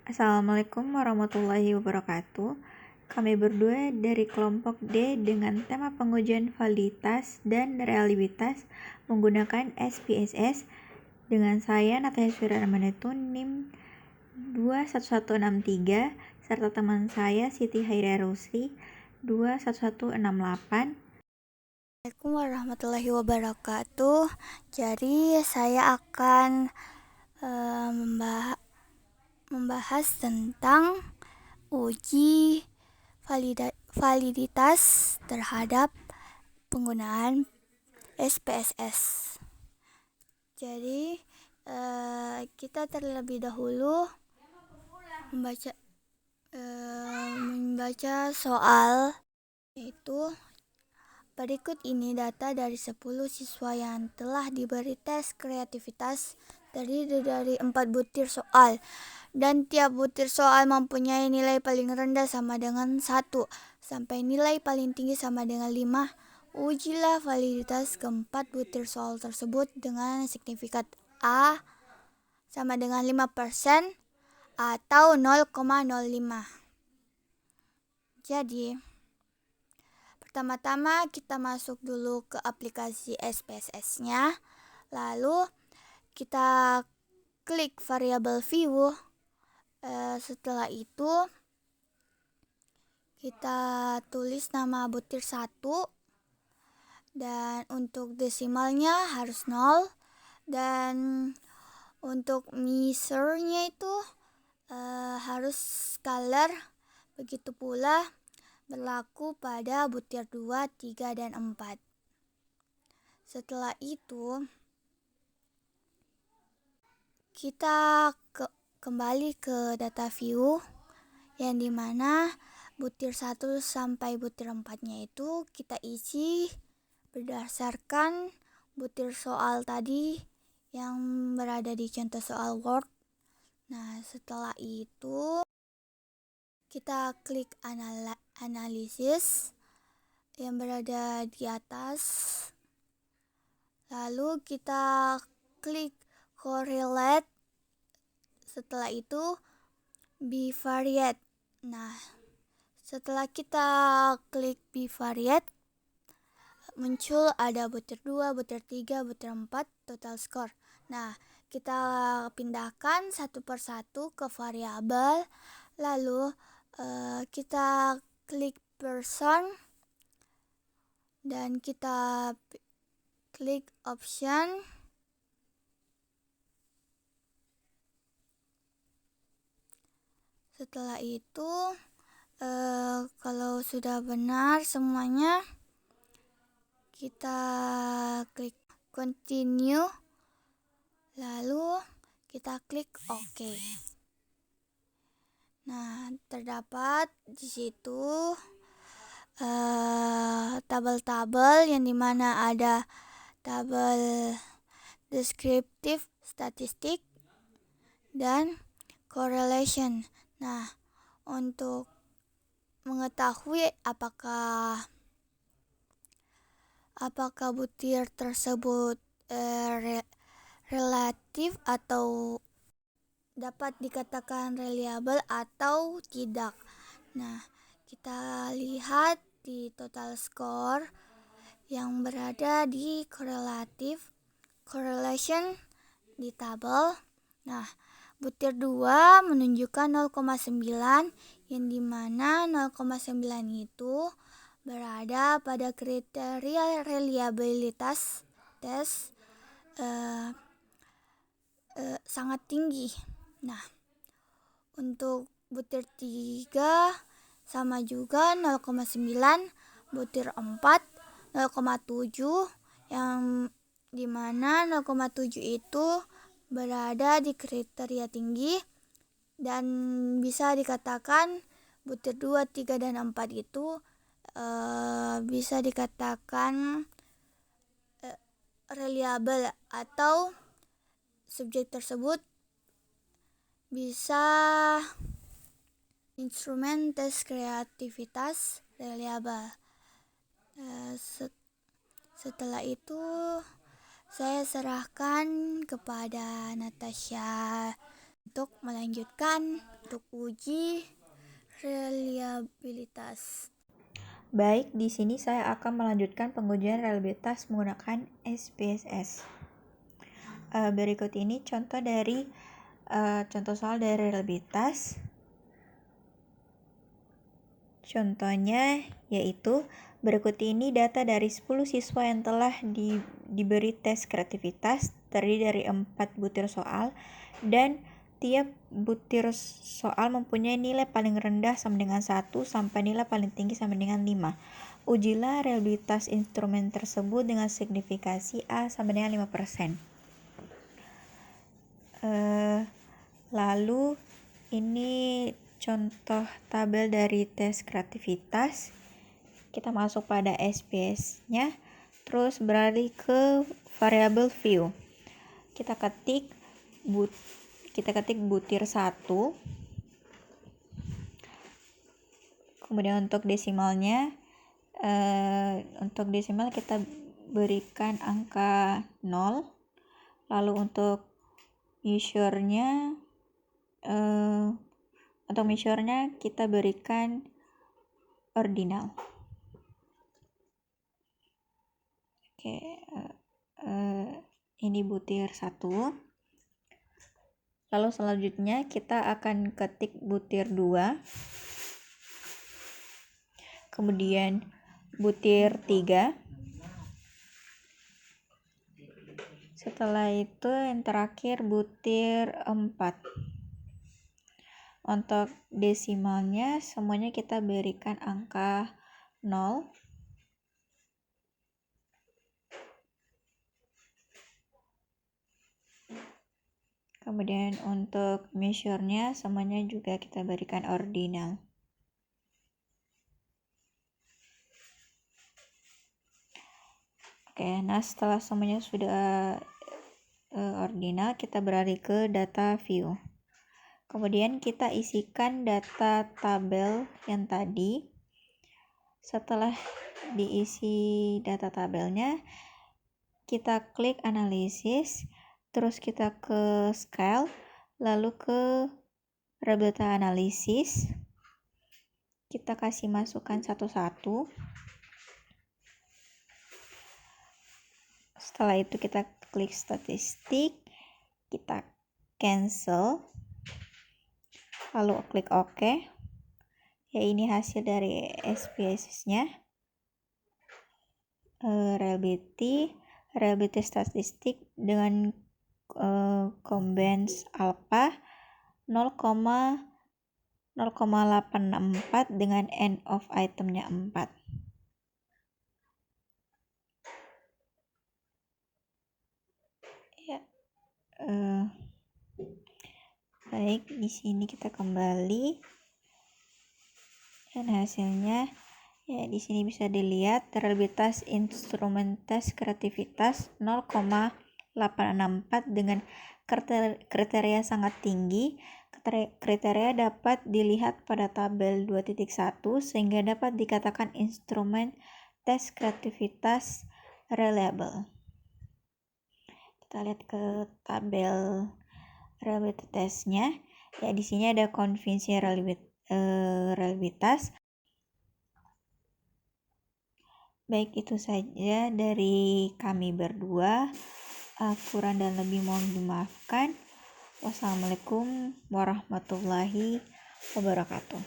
Assalamualaikum warahmatullahi wabarakatuh. Kami berdua dari kelompok D dengan tema pengujian validitas dan reliabilitas menggunakan SPSS dengan saya Natasha Suryamanetun NIM 21163 serta teman saya Siti Haira Rusli 21168. Assalamualaikum warahmatullahi wabarakatuh. Jadi saya akan membahas tentang uji validitas terhadap penggunaan SPSS. Jadi kita terlebih dahulu membaca soal, yaitu berikut ini data dari 10 siswa yang telah diberi tes kreativitas terdiri dari 4 butir soal, dan tiap butir soal mempunyai nilai paling rendah sama dengan 1 sampai nilai paling tinggi sama dengan 5. Ujilah validitas keempat butir soal tersebut dengan signifikan A sama dengan 5% atau 0,05. Jadi pertama-tama kita masuk dulu ke aplikasi SPSS-nya, lalu kita klik variabel view. Setelah itu kita tulis nama butir 1 dan untuk desimalnya harus 0, dan untuk measure-nya itu harus scalar. Begitu pula berlaku pada butir 2, 3, dan 4. Setelah itu kita kembali ke data view, yang dimana butir 1 sampai butir 4-nya itu kita isi berdasarkan butir soal tadi yang berada di contoh soal Word. Nah, setelah itu kita klik analisis yang berada di atas, lalu kita klik correlate. Setelah itu bivariate. Nah, setelah kita klik bivariate, muncul ada butir 2, butir 3, butir 4, total score. Nah, kita pindahkan satu persatu ke variabel, lalu kita klik person dan kita klik option. Setelah itu kalau sudah benar semuanya, kita klik continue, lalu kita klik OK. Nah, terdapat di situ tabel-tabel yang dimana ada tabel deskriptif, statistik, dan correlation. Nah, untuk mengetahui apakah butir tersebut relatif atau dapat dikatakan reliable atau tidak. Nah, kita lihat di total score yang berada di correlation di tabel. Nah, butir 2 menunjukkan 0,9, yang dimana 0,9 itu berada pada kriteria reliabilitas tes sangat tinggi. Nah, untuk butir 3 sama juga 0,9, butir 4 0,7, yang dimana 0,7 itu berada di kriteria tinggi, dan bisa dikatakan butir 2, 3, dan 4 itu bisa dikatakan reliable, atau subjek tersebut bisa instrumen tes kreativitas reliable. Setelah itu saya serahkan kepada Natasha. untuk melanjutkan untuk uji reliabilitas. Baik, di sini saya akan melanjutkan pengujian reliabilitas menggunakan SPSS. Berikut ini contoh soal dari reliabilitas. Contohnya yaitu berikut ini data dari 10 siswa yang telah diberi tes kreativitas terdiri dari 4 butir soal dan tiap butir soal mempunyai nilai paling rendah sama dengan 1 sampai nilai paling tinggi sama dengan 5. Ujilah reliabilitas instrumen tersebut dengan signifikasi A sama dengan 5%. Lalu ini contoh tabel dari tes kreativitas. Kita masuk pada SPS-nya, terus beralih ke variabel view. Kita ketik butir 1. Kemudian untuk desimalnya, untuk desimal kita berikan angka 0. Lalu untuk measure-nya kita berikan ordinal. Oke, ini butir 1. Lalu selanjutnya kita akan ketik butir 2. Kemudian butir 3. Setelah itu yang terakhir butir 4. Untuk desimalnya semuanya kita berikan angka 0. Kemudian untuk measure-nya semuanya juga kita berikan ordinal. Oke, nah setelah semuanya sudah ordinal, kita beralih ke data view. Kemudian kita isikan data tabel yang tadi. Setelah diisi data tabelnya, kita klik analisis, terus kita ke scale, lalu ke reliability analysis. Kita kasih masukan satu-satu. Setelah itu kita klik statistik, kita cancel, lalu klik OK. Ya, ini hasil dari SPSS-nya. Reliability statistik dengan combines alpha 0,864 dengan end of itemnya 4. Ya, baik, di sini kita kembali dan hasilnya ya di sini bisa dilihat reliabilitas instrumen tes kreativitas 0,864 dengan kriteria sangat tinggi. Kriteria dapat dilihat pada tabel 2.1 sehingga dapat dikatakan instrumen tes kreativitas reliable. Kita lihat ke tabel reliabilitasnya. Ya, di sini ada konvensi reliabilitas. Baik, itu saja dari kami berdua. Kurang dan lebih mohon dimaafkan. Wassalamualaikum warahmatullahi wabarakatuh.